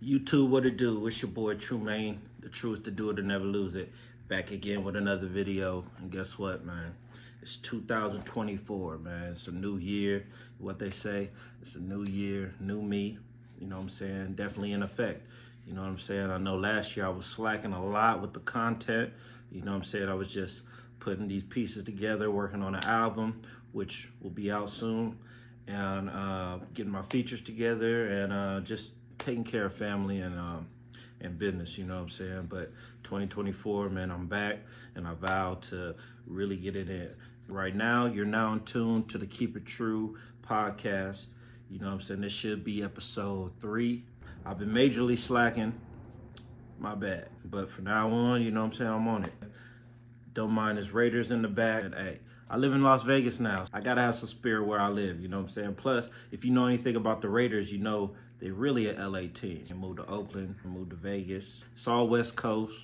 YouTube, what it do? It's your boy True Main. The truth to do it and never lose it. Back again with another video. And guess what, man? It's 2024, man. It's a new year. What they say, it's a new year, new me. You know what I'm saying? Definitely in effect. You know what I'm saying? I know last year I was slacking a lot with the content. You know what I'm saying? I was just putting these pieces together, working on an album, which will be out soon, and getting my features together, and just taking care of family and business, you know what I'm saying? But 2024, man, I'm back, and I vow to really get it in. Right now, you're now in tune to the Keep It Tru Podcast. You know what I'm saying? This should be episode 3. I've been majorly slacking. My bad. But from now on, you know what I'm saying? I'm on it. Don't mind his Raiders in the back. And hey, I live in Las Vegas now. I gotta have some spirit where I live, you know what I'm saying? Plus, if you know anything about the Raiders, you know they're really an LA team. They moved to Oakland, moved to Vegas. It's all West Coast.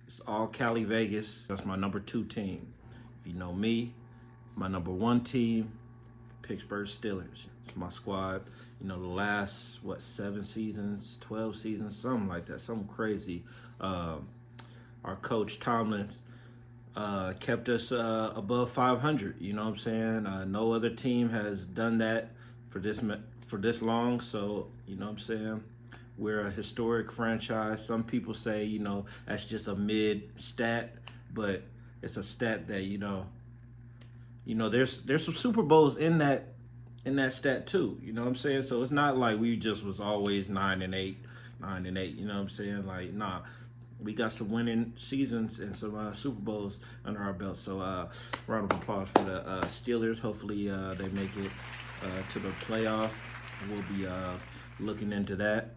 It's all Cali, Vegas. That's my number 2 team. If you know me, my number 1 team, Pittsburgh Steelers. It's my squad. You know, the last, 7 seasons, 12 seasons, something like that, something crazy. Our coach, Tomlin, kept us above 500. You know what I'm saying? No other team has done that for this long. So, you know what I'm saying? We're a historic franchise. Some people say, you know, that's just a mid stat, but it's a stat that, you know, there's some Super Bowls in that stat too. You know what I'm saying? So it's not like we just was always 9-8. You know what I'm saying? Like, nah. We got some winning seasons and some Super Bowls under our belt. So round of applause for the Steelers. Hopefully they make it to the playoffs. We'll be looking into that.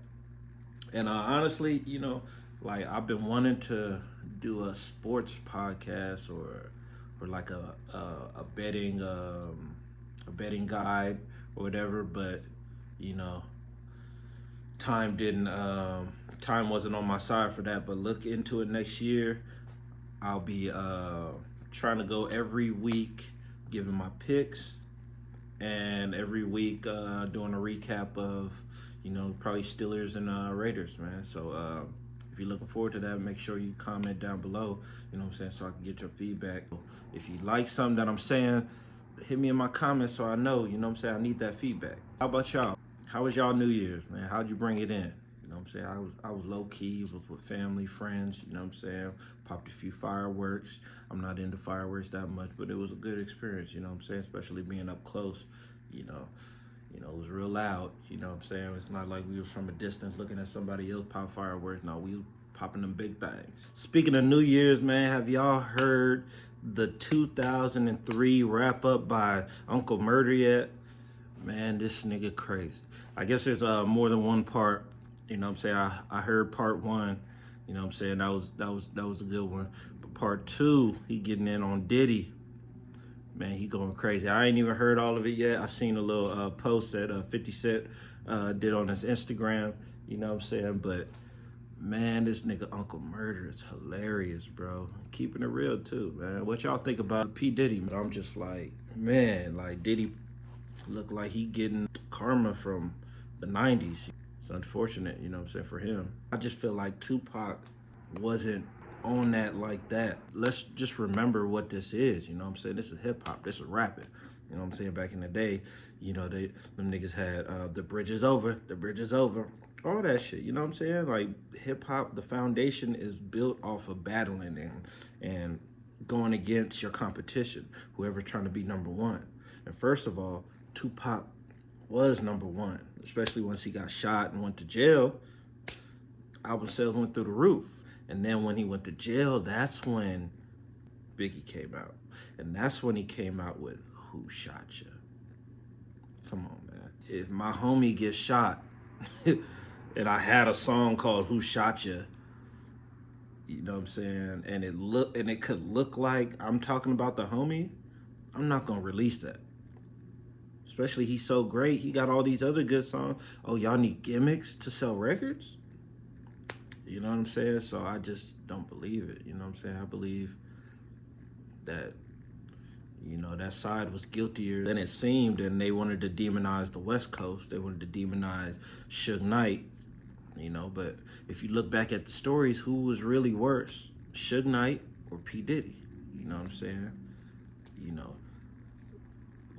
And honestly, you know, like I've been wanting to do a sports podcast or like a betting guide or whatever, but you know, time wasn't on my side for that. But look into it next year. I'll be trying to go every week, giving my picks, and every week doing a recap of, you know, probably Steelers and Raiders, man. So if you're looking forward to that, make sure you comment down below, you know what I'm saying, so I can get your feedback. If you like something that I'm saying, hit me in my comments so I know, you know what I'm saying, I need that feedback. How about y'all? How was y'all New Year's, man? How'd you bring it in? You know what I'm saying? I was low-key, was with family, friends, you know what I'm saying? Popped a few fireworks. I'm not into fireworks that much, but it was a good experience, you know what I'm saying? Especially being up close, you know, it was real loud, you know what I'm saying? It's not like we was from a distance looking at somebody else pop fireworks. No, we popping them big things. Speaking of New Year's, man, have y'all heard the 2003 wrap-up by Uncle Murder yet? Man, this nigga crazy. I guess there's more than one part. You know what I'm saying? I heard part 1. You know what I'm saying? That was a good one. But part 2, he getting in on Diddy. Man, he going crazy. I ain't even heard all of it yet. I seen a little post that 50 Cent did on his Instagram. You know what I'm saying? But man, this nigga Uncle Murder is hilarious, bro. Keeping it real too, man. What y'all think about P. Diddy? I'm just like, man, like Diddy look like he getting karma from the 90s. It's unfortunate, you know what I'm saying, for him. I just feel like Tupac wasn't on that like that. Let's just remember what this is, you know what I'm saying? This is hip-hop, this is rapping. You know what I'm saying? Back in the day, you know, them niggas had The Bridge Is Over, all that shit, you know what I'm saying? Like, hip-hop, the foundation is built off of battling and going against your competition, whoever trying to be number 1. And first of all, Tupac was number 1, especially once he got shot and went to jail. Album sales went through the roof. And then when he went to jail, that's when Biggie came out. And that's when he came out with Who Shot Ya? Come on, man. If my homie gets shot and I had a song called Who Shot Ya, you know what I'm saying, and it could look like I'm talking about the homie, I'm not gonna release that. Especially he's so great. He got all these other good songs. Oh, y'all need gimmicks to sell records? You know what I'm saying? So I just don't believe it. You know what I'm saying? I believe that, you know, that side was guiltier than it seemed, and they wanted to demonize the West Coast. They wanted to demonize Suge Knight. But if you look back at the stories, who was really worse, Suge Knight or P. Diddy? You know what I'm saying?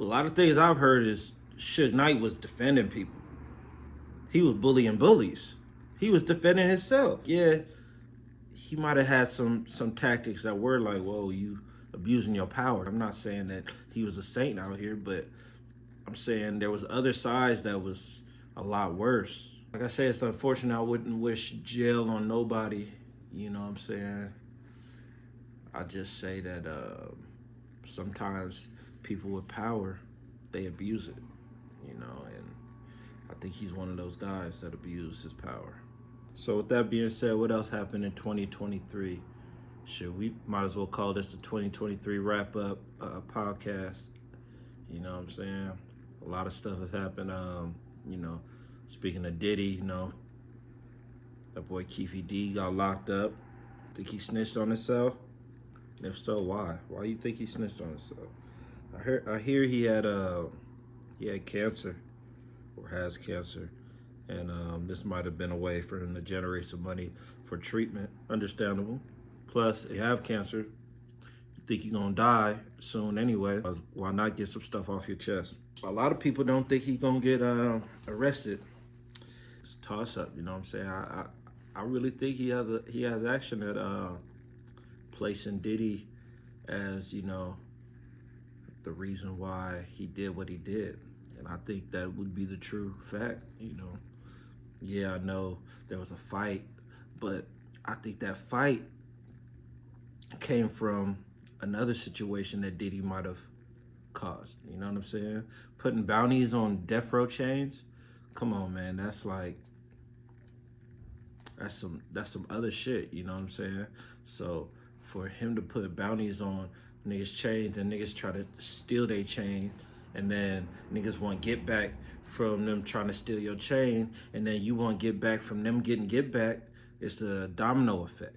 A lot of things I've heard is Suge Knight was defending people. He was bullying bullies. He was defending himself. Yeah, he might have had some tactics that were like, whoa, you abusing your power. I'm not saying that he was a saint out here, but I'm saying there was other sides that was a lot worse. Like I say, it's unfortunate. I wouldn't wish jail on nobody. You know what I'm saying? I just say that sometimes people with power, they abuse it, and I think he's one of those guys that abused his power. So with that being said, what else happened in 2023? We might as well call this the 2023 wrap-up podcast. You know what I'm saying? A lot of stuff has happened. Speaking of Diddy, that boy Keefy D got locked up. Think he snitched on himself? And if so, why? Why do you think he snitched on himself? I hear he had cancer, or has cancer, and this might have been a way for him to generate some money for treatment. Understandable. Plus, if you have cancer, you think you're gonna die soon anyway. Why not get some stuff off your chest? A lot of people don't think he's gonna get arrested. It's a toss-up. You know what I'm saying? I really think he has action at placing Diddy as the reason why he did what he did. And I think that would be the true fact, Yeah, I know there was a fight, but I think that fight came from another situation that Diddy might have caused. You know what I'm saying? Putting bounties on death row chains. Come on, man. That's some other shit. You know what I'm saying? So for him to put bounties on niggas' chains and niggas try to steal their chain, and then niggas want get back from them trying to steal your chain, and then you want get back from them getting get back, it's a domino effect.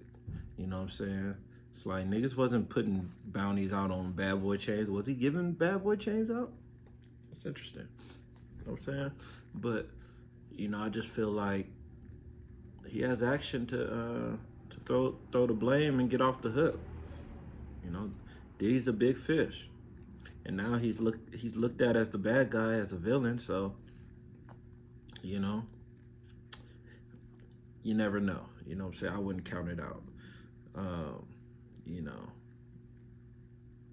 You know what I'm saying? It's like niggas wasn't putting bounties out on bad boy chains. Was he giving bad boy chains out? That's interesting. You know what I'm saying? But, I just feel like he has action to throw the blame and get off the hook. Diddy's a big fish, and now he's looked at as the bad guy, as a villain. So, you never know. You know what I'm saying? I wouldn't count it out.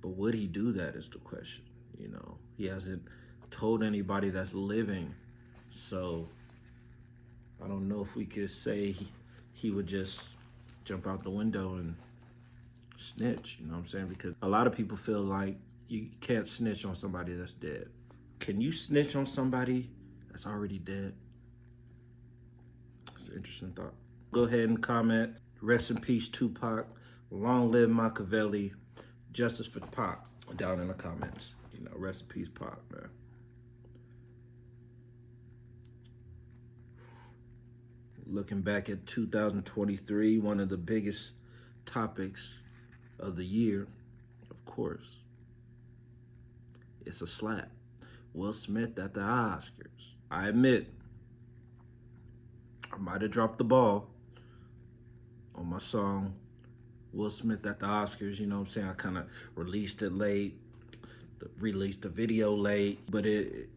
But would he do that is the question. He hasn't told anybody that's living, so I don't know if we could say he would just jump out the window and snitch, you know what I'm saying? Because a lot of people feel like you can't snitch on somebody that's dead. Can you snitch on somebody that's already dead? That's an interesting thought. Go ahead and comment. Rest in peace, Tupac. Long live Machiavelli. Justice for Pac. Down in the comments. Rest in peace, Pac, man. Looking back at 2023, one of the biggest topics of the year, of course, it's a slap. Will Smith at the Oscars. I admit, I might have dropped the ball on my song, Will Smith at the Oscars. You know what I'm saying? I kind of released it late, released the video late, but it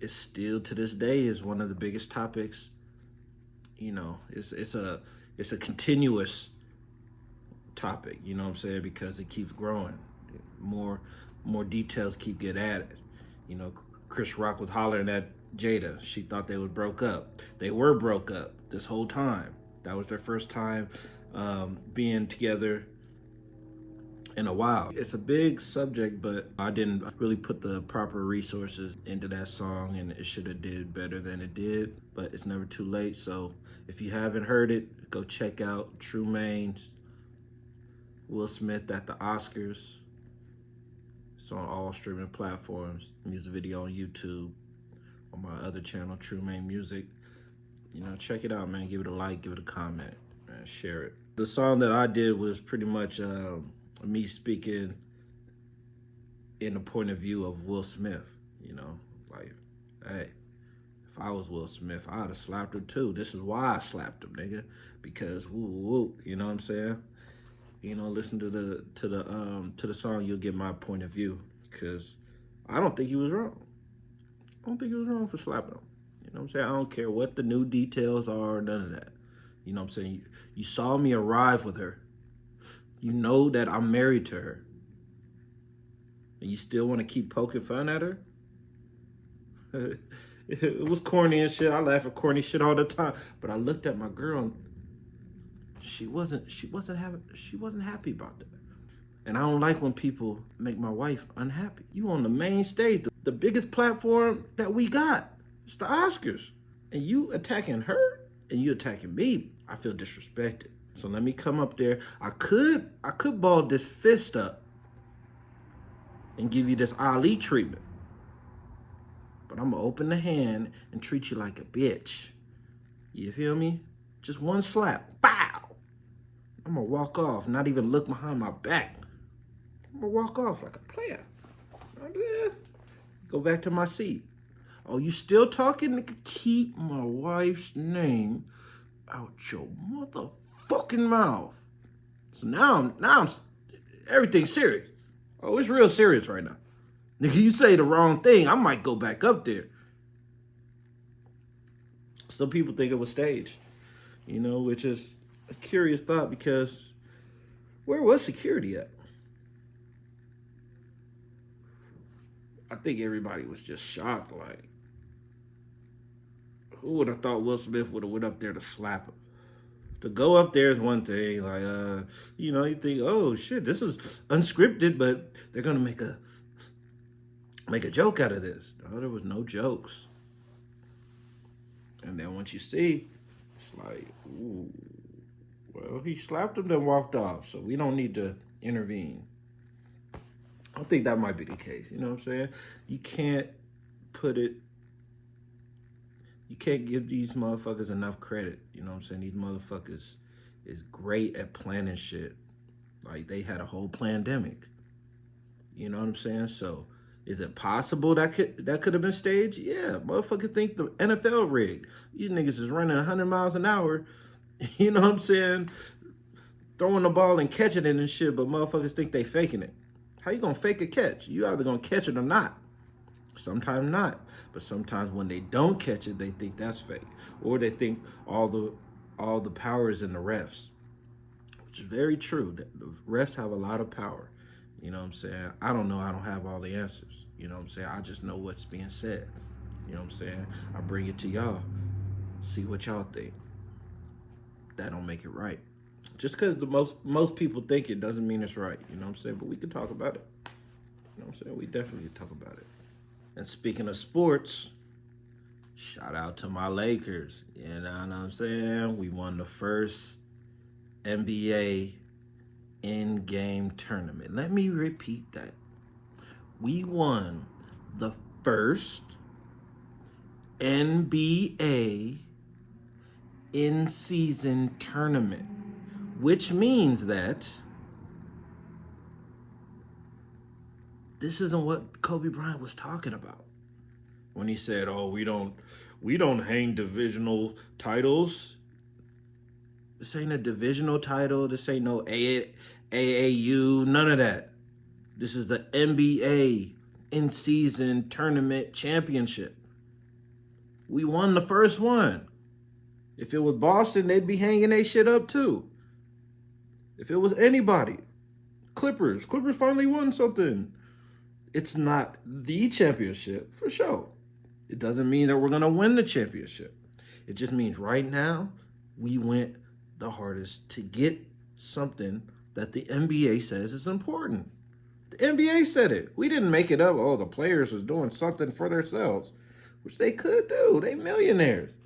still to this day is one of the biggest topics. It's a continuous topic, you know what I'm saying? Because it keeps growing. More details keep getting added. Chris Rock was hollering at Jada. She thought they were broke up. They were broke up this whole time. That was their first time being together in a while. It's a big subject, but I didn't really put the proper resources into that song, and it should have did better than it did, but it's never too late. So if you haven't heard it, go check out True Main's Will Smith at the Oscars. It's on all streaming platforms. Music video on YouTube. On my other channel, True Main Music. Check it out, man. Give it a like, give it a comment, man. Share it. The song that I did was pretty much me speaking in the point of view of Will Smith. Like, hey, If I was Will Smith, I'd have slapped him too. This is why I slapped him, nigga. Because woo woo, you know what I'm saying? Listen to the song, you'll get my point of view. Because I don't think he was wrong. I don't think he was wrong for slapping him. You know what I'm saying? I don't care what the new details are, none of that. You know what I'm saying? You saw me arrive with her. You know that I'm married to her. And you still want to keep poking fun at her? It was corny and shit. I laugh at corny shit all the time. But I looked at my girl and she wasn't happy about that. And I don't like when people make my wife unhappy. You on the main stage, the biggest platform that we got. It's the Oscars. And you attacking her and you attacking me. I feel disrespected. So let me come up there. I could ball this fist up and give you this Ali treatment. But I'm gonna open the hand and treat you like a bitch. You feel me? Just one slap. Bow! I'm gonna walk off, not even look behind my back. I'm gonna walk off like a player. Go back to my seat. Oh, you still talking? Nigga, keep my wife's name out your motherfucking mouth. So now I'm everything's serious. Oh, it's real serious right now. Nigga, you say the wrong thing, I might go back up there. Some people think it was staged, which is a curious thought because where was security at? I think everybody was just shocked. Like, who would have thought Will Smith would have went up there to slap him? To go up there is one thing. Like, you think, oh shit, this is unscripted, but they're gonna make a joke out of this. No, there was no jokes. And then once you see, it's like, ooh, well, he slapped him, then walked off, so we don't need to intervene. I think that might be the case. You know what I'm saying? You can't give these motherfuckers enough credit. You know what I'm saying? These motherfuckers is great at planning shit. Like, they had a whole pandemic. You know what I'm saying? So, is it possible that could have been staged? Yeah, motherfuckers think the NFL rigged. These niggas is running 100 miles an hour, you know what I'm saying? Throwing the ball and catching it and shit, but motherfuckers think they faking it. How you gonna fake a catch? You either gonna catch it or not. Sometimes not. But sometimes when they don't catch it, they think that's fake. Or they think all the power is in the refs. Which is very true. The refs have a lot of power. You know what I'm saying? I don't know. I don't have all the answers. You know what I'm saying? I just know what's being said. You know what I'm saying? I bring it to y'all. See what y'all think. That don't make it right. Just because the most people think it doesn't mean it's right. You know what I'm saying? But we can talk about it. You know what I'm saying? We definitely talk about it. And speaking of sports, shout out to my Lakers. You know what I'm saying? We won the first NBA in-game tournament. Let me repeat that. We won the first NBA in-season tournament, which means that this isn't what Kobe Bryant was talking about when he said, "Oh, we don't hang divisional titles." This ain't a divisional title. This ain't no AAU, none of that. This is the NBA in-season tournament championship. We won the first one. If it was Boston, they'd be hanging their shit up too. If it was anybody, Clippers finally won something. It's not the championship, for sure. It doesn't mean that we're going to win the championship. It just means right now, we went the hardest to get something that the NBA says is important. The NBA said it. We didn't make it up. Oh, the players is doing something for themselves, which they could do. They millionaires.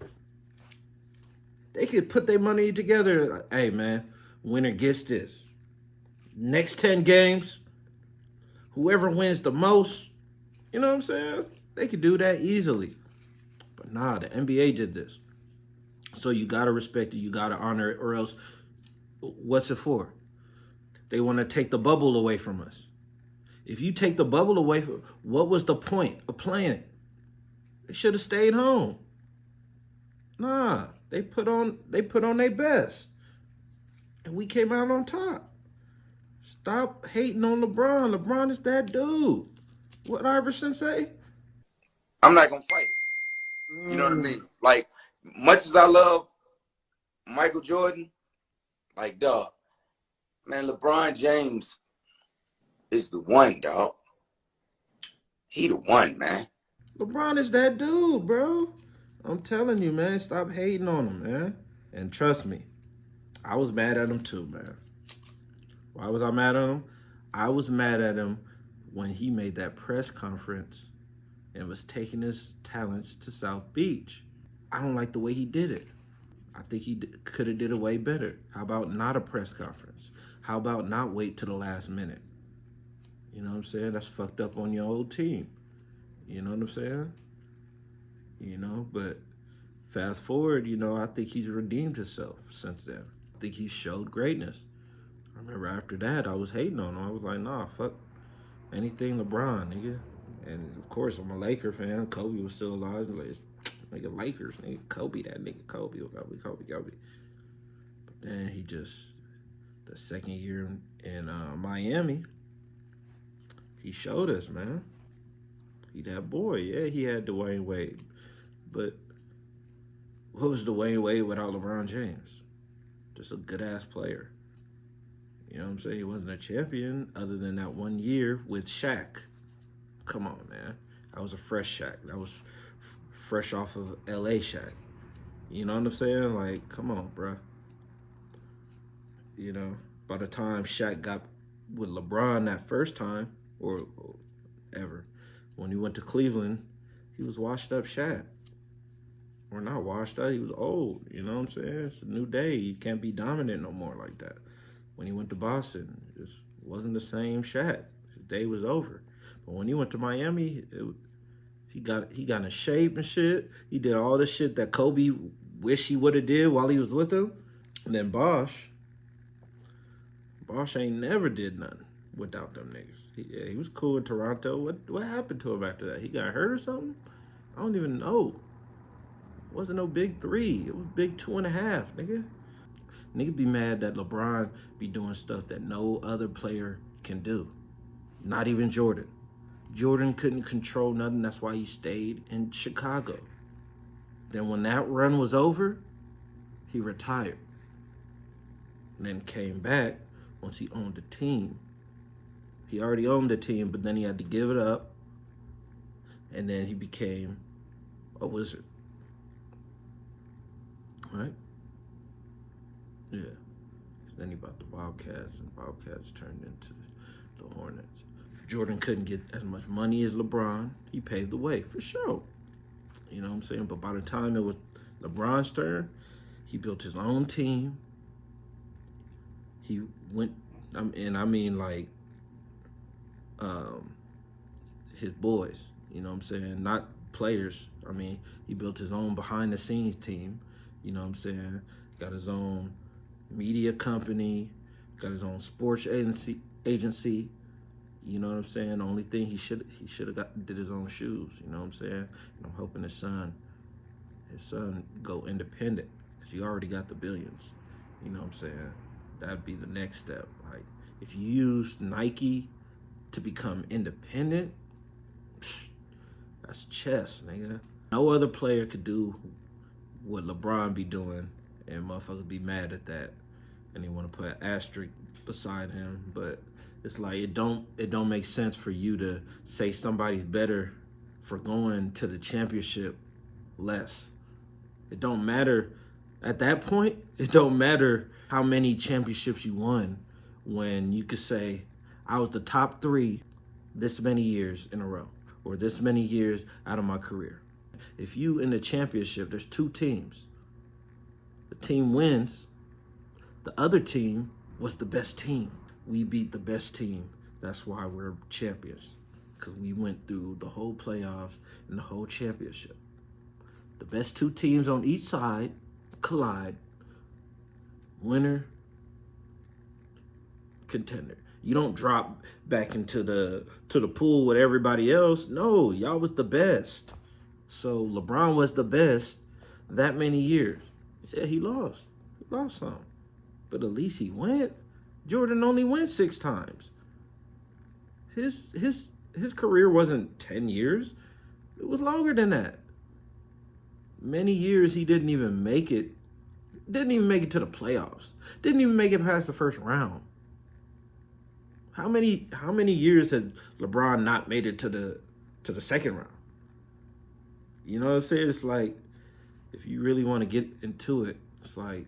They could put their money together. Like, hey, man, winner gets this. Next 10 games, whoever wins the most, you know what I'm saying? They could do that easily. But nah, the NBA did this. So you got to respect it. You got to honor it, or else what's it for? They want to take the bubble away from us. If you take the bubble away, what was the point of playing it? They should have stayed home. Nah, they put on their best, and we came out on top. Stop hating on LeBron. LeBron is that dude. What Iverson say? I'm not gonna fight. You know what I mean? Like, much as I love Michael Jordan, like, dog, man, LeBron James is the one, dog. He the one, man. LeBron is that dude, bro. I'm telling you, man. Stop hating on him, man. And trust me, I was mad at him too, man. Why was I mad at him? I was mad at him when he made that press conference and was taking his talents to South Beach. I don't like the way he did it. I think he could have did it way better. How about not a press conference? How about not wait to the last minute? You know what I'm saying? That's fucked up on your old team. You know what I'm saying? You know, but fast forward, you know, I think he's redeemed himself since then. I think he showed greatness. I remember after that, I was hating on him. I was like, nah, fuck anything LeBron, nigga. And of course, I'm a Laker fan. Kobe was still alive. Like, nigga, Lakers, nigga, Kobe, that nigga, Kobe. But then he just, the second year in Miami, he showed us, man. He that boy. Yeah, he had Dwayne Wade. But what was Dwayne Wade without LeBron James? Just a good-ass player. You know what I'm saying? He wasn't a champion other than that 1 year with Shaq. Come on, man. That was a fresh Shaq. That was fresh off of L.A. Shaq. You know what I'm saying? Like, come on, bro. You know, by the time Shaq got with LeBron that first time, or ever, when he went to Cleveland, he was washed up Shaq. Or not washed up, he was old. You know what I'm saying? It's a new day. You can't be dominant no more like that. When he went to Boston, it just wasn't the same Shaq. His day was over. But when he went to Miami, he got in shape and shit. He did all the shit that Kobe wish he would have did while he was with him. And then Bosh ain't never did nothing without them niggas. He was cool in Toronto. What happened to him after that? He got hurt or something? I don't even know. It wasn't no big 3. It was big 2.5, nigga. Nigga be mad that LeBron be doing stuff that no other player can do. Not even Jordan. Jordan couldn't control nothing. That's why he stayed in Chicago. Then when that run was over, he retired. And then came back once he owned the team. He already owned the team, but then he had to give it up. And then he became a Wizard. Right? Yeah. Then he bought the Wildcats, and Wildcats turned into the Hornets. Jordan couldn't get as much money as LeBron. He paved the way, for sure. You know what I'm saying? But by the time it was LeBron's turn, he built his own team. He went, and I mean like his boys, you know what I'm saying? Not players. I mean, he built his own behind-the-scenes team, you know what I'm saying? Got his own media company, got his own sports agency. You know what I'm saying? The only thing he should have did his own shoes. You know what I'm saying? And I'm hoping his son go independent because he already got the billions. You know what I'm saying? That'd be the next step. Like if you use Nike to become independent, that's chess, nigga. No other player could do what LeBron be doing, and motherfuckers be mad at that, and they want to put an asterisk beside him. But it's like it don't make sense for you to say somebody's better for going to the championship less. It don't matter at that point. It don't matter how many championships you won when you could say I was the top 3 this many years in a row or this many years out of my career. If you in the championship, there's 2 teams. The team wins. The other team was the best team. We beat the best team. That's why we're champions. Because we went through the whole playoffs and the whole championship. The best 2 teams on each side collide. Winner, contender. You don't drop back into the pool with everybody else. No, y'all was the best. So LeBron was the best. that many years. Yeah, he lost. He lost some. But at least he went. Jordan only went 6 times. His career wasn't 10 years. It was longer than that. Many years he didn't even make it. Didn't even make it to the playoffs. Didn't even make it past the first round. How many years has LeBron not made it to the second round? You know what I'm saying? It's like, if you really want to get into it, it's like,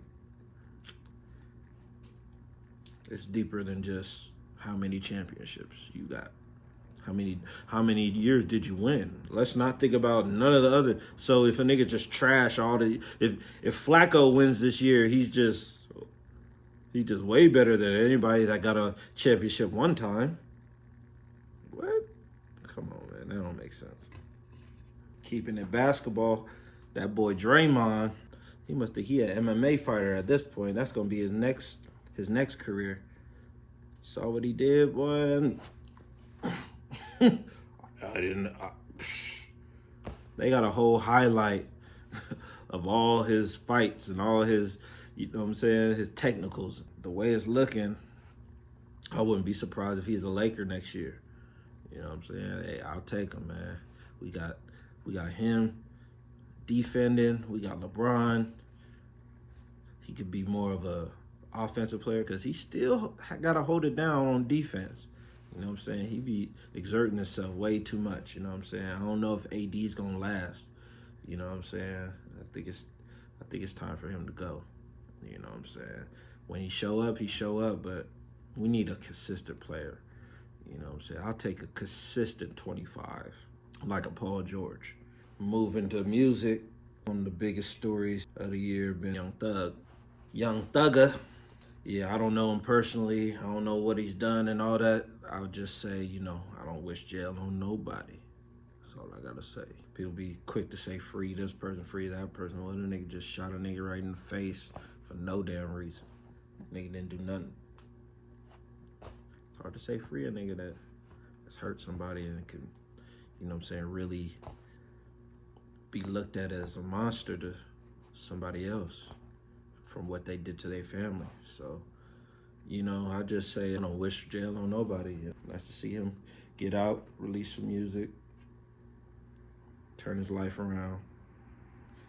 it's deeper than just how many championships you got. How many years did you win? Let's not think about none of the other. So if a nigga just trash all the, if Flacco wins this year, he's just way better than anybody that got a championship one time. What? Come on, man, that don't make sense. Keeping it basketball, that boy Draymond, he an MMA fighter at this point. That's gonna be his next career. Saw what he did, boy. They got a whole highlight of all his fights and all his, you know what I'm saying, his technicals. The way it's looking, I wouldn't be surprised if he's a Laker next year. You know what I'm saying? Hey, I'll take him, man. We got him defending. We got LeBron. He could be more of a offensive player because he still got to hold it down on defense. You know what I'm saying? He be exerting himself way too much. You know what I'm saying? I don't know if AD's gonna last. You know what I'm saying? I think it's time for him to go. You know what I'm saying? When he show up, but we need a consistent player. You know what I'm saying? I'll take a consistent 25, like a Paul George. Moving to music, one of the biggest stories of the year been Young Thug. Young Thugger. Yeah, I don't know him personally. I don't know what he's done and all that. I'll just say, you know, I don't wish jail on nobody. That's all I gotta say. People be quick to say free this person, free that person. Well, the nigga just shot a nigga right in the face for no damn reason. Nigga didn't do nothing. It's hard to say free a nigga that's hurt somebody and can, you know what I'm saying, really be looked at as a monster to somebody else from what they did to their family. So, you know, I just say I don't wish jail on nobody. Nice to see him get out, release some music, turn his life around.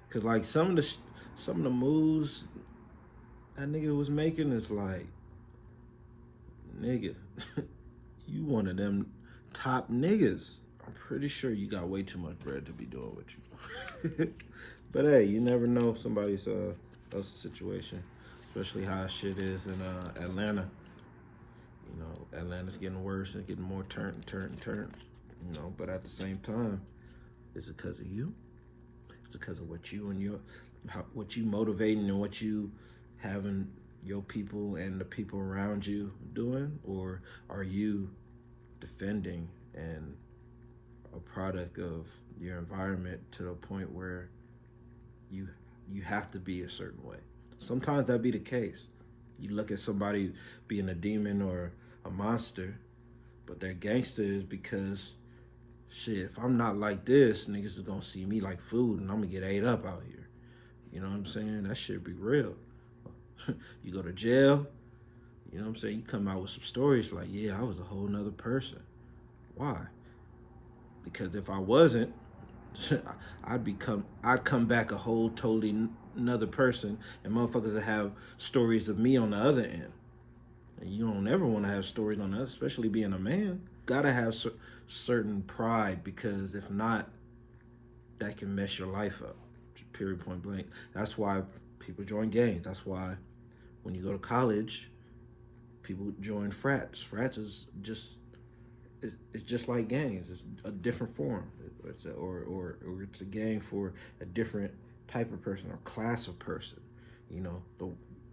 Cause like some of the moves that nigga was making is like, nigga, you one of them top niggas. I'm pretty sure you got way too much bread to be doing what you do. But hey, you never know somebody's else's situation, especially how shit is in Atlanta. You know, Atlanta's getting worse and getting more turn. You know, but at the same time, is it because of you? It's because of what you and what you motivating and what you having your people and the people around you doing, or are you defending and a product of your environment to the point where you have to be a certain way? Sometimes that be the case. You look at somebody being a demon or a monster, but they're gangsters because, shit, if I'm not like this, niggas is gonna see me like food and I'm gonna get ate up out here. You know what I'm saying? That shit be real. You go to jail, you know what I'm saying? You come out with some stories like, yeah, I was a whole nother person. Why? Because if I wasn't, I'd come back a whole totally another person, and motherfuckers that have stories of me on the other end. And you don't ever want to have stories on us, especially being a man. Gotta have certain pride, because if not, that can mess your life up. Period, point blank. That's why people join gangs. That's why when you go to college, people join frats. Frats is just it's just like gangs. It's a different form. Or it's a gang for a different type of person or class of person. You know,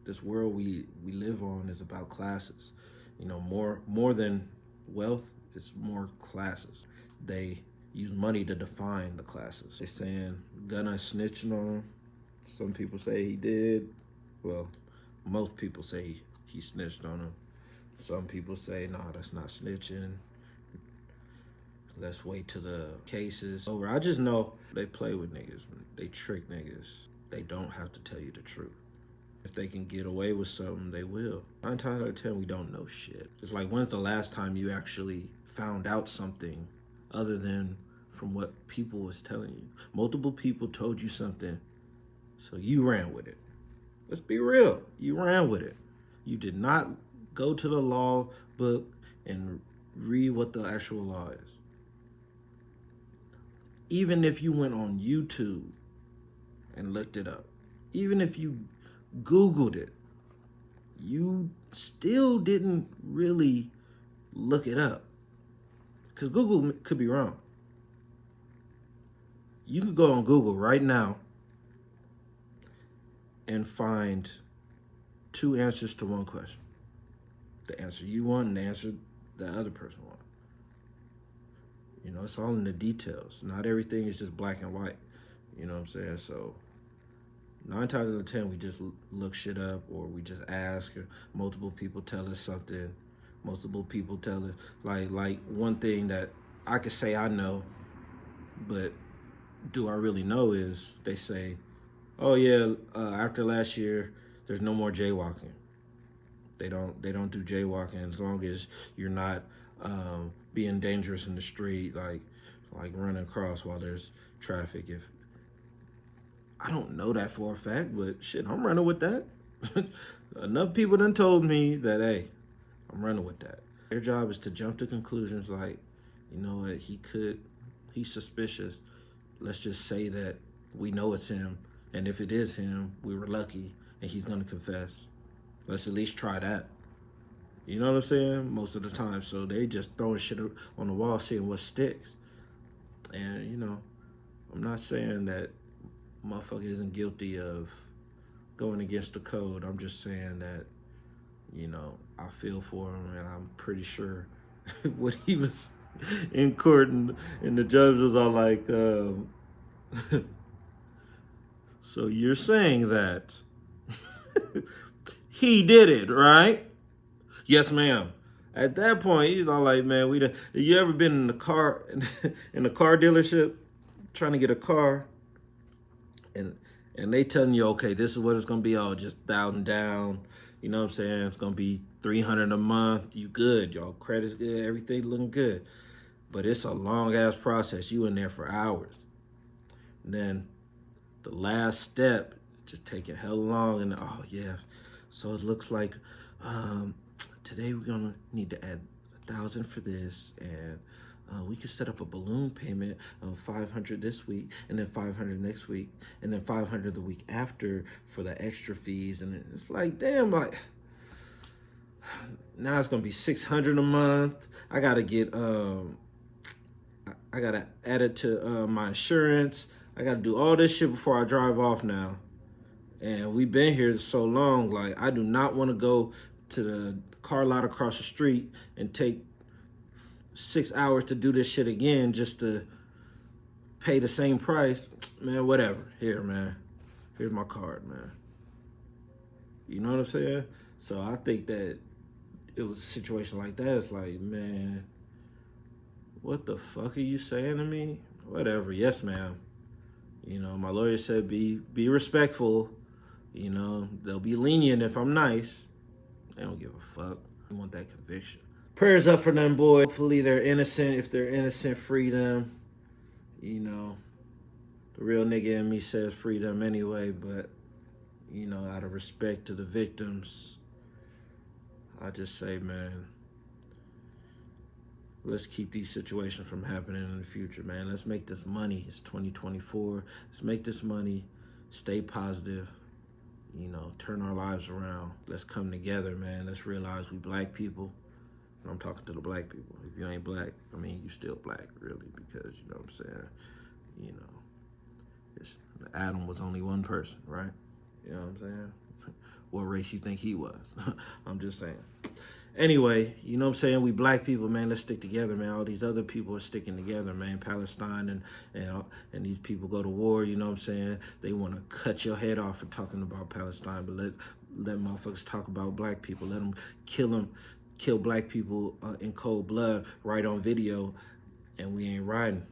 this world we live on is about classes. You know, more than wealth, it's more classes. They use money to define the classes. They're saying Gunna snitching on him. Some people say he did. Well, most people say he snitched on him. Some people say, nah, that's not snitching. Let's wait till the case is over. I just know they play with niggas. They trick niggas. They don't have to tell you the truth. If they can get away with something, they will. 9 times out of 10, we don't know shit. It's like, when's the last time you actually found out something other than from what people was telling you? Multiple people told you something, so you ran with it. Let's be real. You ran with it. You did not go to the law book and read what the actual law is. Even if you went on YouTube and looked it up, even if you Googled it, you still didn't really look it up. Because Google could be wrong. You could go on Google right now and find 2 answers to one question. The answer you want and the answer the other person wants. You know, it's all in the details. Not everything is just black and white. You know what I'm saying? So 9 times out of 10, we just look shit up, or we just ask, or multiple people tell us something. Multiple people tell us, like one thing that I could say I know, but do I really know is they say, oh yeah, after last year, there's no more jaywalking. They don't do jaywalking as long as you're not being dangerous in the street, like running across while there's traffic. If I don't know that for a fact, but shit, I'm running with that. Enough people done told me that, hey, I'm running with that. Their job is to jump to conclusions like, you know what, he's suspicious. Let's just say that we know it's him, and if it is him, we were lucky, and he's gonna confess. Let's at least try that. You know what I'm saying? Most of the time. So they just throwing shit on the wall, seeing what sticks. And, you know, I'm not saying that motherfucker isn't guilty of going against the code. I'm just saying that, you know, I feel for him, and I'm pretty sure when he was in court and the judge was all like, so you're saying that he did it, right? Yes, ma'am. At that point, he's all like, man, you ever been in the car, in a car dealership trying to get a car, and they telling you, okay, this is what it's going to be, all just $1,000 down. You know what I'm saying? It's going to be $300 a month. You good. Y'all credit's good. Everything looking good. But it's a long-ass process. You in there for hours. And then the last step just taking hell long. And, oh, yeah. So it looks like today we're going to need to add $1,000 for this. And we could set up a balloon payment of $500 this week, and then $500 next week, and then $500 the week after for the extra fees. And it's like, damn, like, now it's gonna be $600 a month. I gotta get I gotta add it to my insurance. I gotta do all this shit before I drive off now. And we've been here so long, like, I do not want to go to the car lot across the street and take 6 hours to do this shit again just to pay the same price. Man, whatever. Here, man. Here's my card, man. You know what I'm saying? So I think that it was a situation like that. It's like, man, what the fuck are you saying to me? Whatever. Yes, ma'am. You know, my lawyer said be respectful. You know, they'll be lenient if I'm nice. They don't give a fuck. I want that conviction. Prayers up for them, boy. Hopefully they're innocent. If they're innocent, free them. You know, the real nigga in me says free them anyway, but, you know, out of respect to the victims, I just say, man, let's keep these situations from happening in the future, man. Let's make this money. It's 2024. Let's make this money. Stay positive. You know, turn our lives around. Let's come together, man. Let's realize we black people. I'm talking to the black people. If you ain't black, I mean, you still black, really, because, you know what I'm saying, you know, Adam was only one person, right? You know what I'm saying? What race you think he was? I'm just saying. Anyway, you know what I'm saying? We black people, man, let's stick together, man. All these other people are sticking together, man. Palestine and these people go to war, you know what I'm saying? They want to cut your head off for talking about Palestine, but let motherfuckers talk about black people. Let them kill black people in cold blood right on video, and we ain't riding.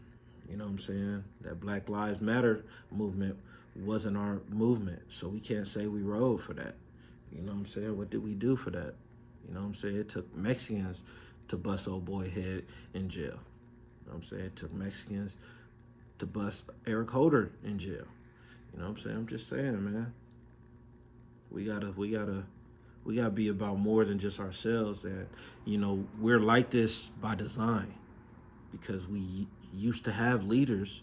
You know what I'm saying? That Black Lives Matter movement wasn't our movement. So we can't say we rode for that. You know what I'm saying? What did we do for that? You know what I'm saying? It took Mexicans to bust old boy head in jail. You know what I'm saying? It took Mexicans to bust Eric Holder in jail. You know what I'm saying? I'm just saying, man. We gotta be about more than just ourselves. And, you know, we're like this by design because we used to have leaders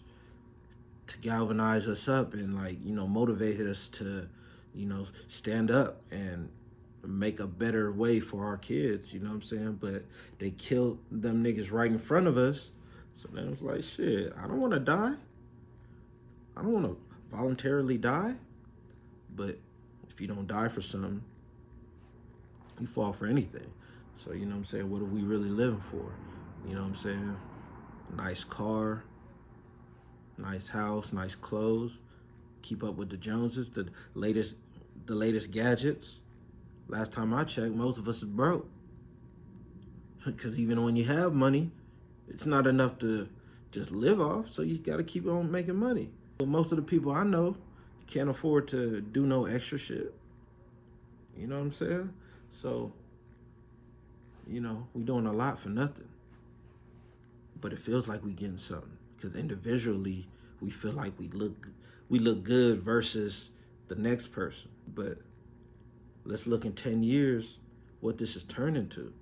to galvanize us up and, like, you know, motivate us to, you know, stand up and make a better way for our kids, you know what I'm saying? But they killed them niggas right in front of us. So then it was like, shit, I don't want to die. I don't want to voluntarily die. But if you don't die for something, you fall for anything. So, you know what I'm saying? What are we really living for? You know what I'm saying? Nice car, nice house, nice clothes, keep up with the Joneses, the latest gadgets. Last time I checked, most of us is broke. Because even when you have money, it's not enough to just live off, so you got to keep on making money. But most of the people I know can't afford to do no extra shit. You know what I'm saying? So, you know, we doing a lot for nothing. But it feels like we getting something. Because individually, we feel like we look good versus the next person. But let's look in 10 years what this is turning to,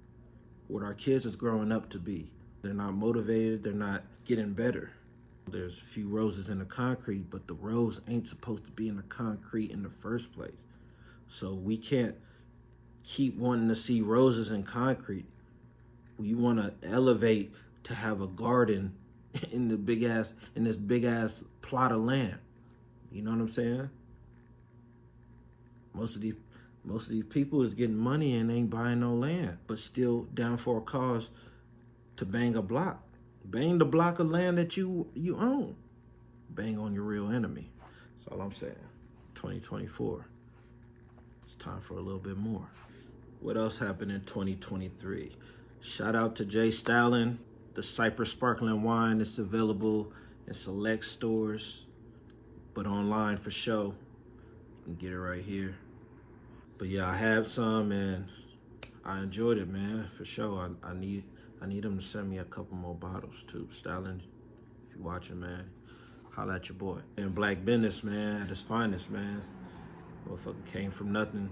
what our kids is growing up to be. They're not motivated, they're not getting better. There's a few roses in the concrete, but the rose ain't supposed to be in the concrete in the first place. So we can't keep wanting to see roses in concrete. We want to elevate to have a garden in this big ass plot of land. You know what I'm saying? Most of these people is getting money and ain't buying no land, but still down for a cause to bang a block. Bang the block of land that you own. Bang on your real enemy. That's all I'm saying. 2024. It's time for a little bit more. What else happened in 2023? Shout out to Jay Stalin. The Cypress Sparkling Wine is available in select stores, but online for show. You can get it right here. But yeah, I had some and I enjoyed it, man, for sure. I need them to send me a couple more bottles too. Stalin, if you watching, man, holla at your boy. And Black Business, man, at its finest, man. Motherfucker came from nothing.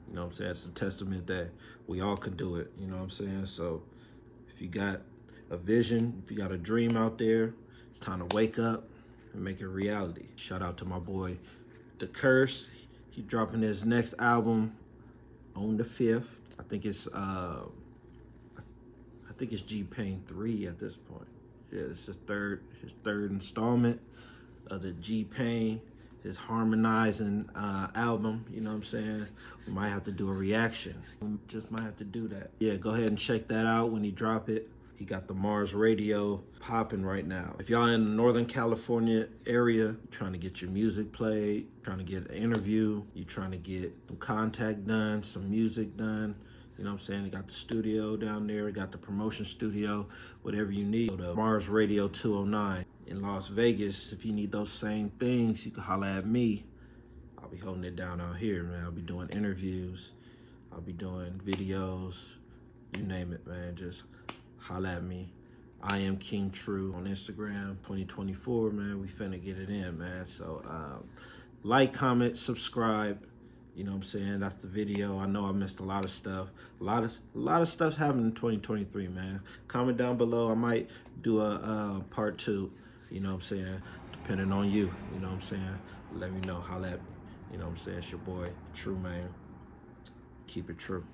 You know what I'm saying? It's a testament that we all could do it. You know what I'm saying? So if you got a vision, if you got a dream out there, it's time to wake up and make it reality. Shout out to my boy, The Curse. He dropping his next album on the 5th. I think it's G-Pain 3 at this point. Yeah, it's his third installment of the G-Pain, his harmonizing album. You know what I'm saying? We might have to do a reaction. We just might have to do that. Yeah, go ahead and check that out when he drop it. He got the Mars Radio popping right now. If y'all in the Northern California area, trying to get your music played, trying to get an interview, you trying to get some contact done, some music done, you know what I'm saying? They got the studio down there, got the promotion studio, whatever you need. Go to Mars Radio 209 in Las Vegas. If you need those same things, you can holler at me. I'll be holding it down out here, man. I'll be doing interviews. I'll be doing videos. You name it, man. Just holla at me. I am King Tru on Instagram. 2024, man. We finna get it in, man. So like, comment, subscribe. You know what I'm saying? That's the video. I know I missed a lot of stuff. A lot of stuff's happened in 2023, man. Comment down below. I might do a part 2. You know what I'm saying? Depending on you. You know what I'm saying? Let me know. Holla at me. You know what I'm saying? It's your boy, Tru, man. Keep it true.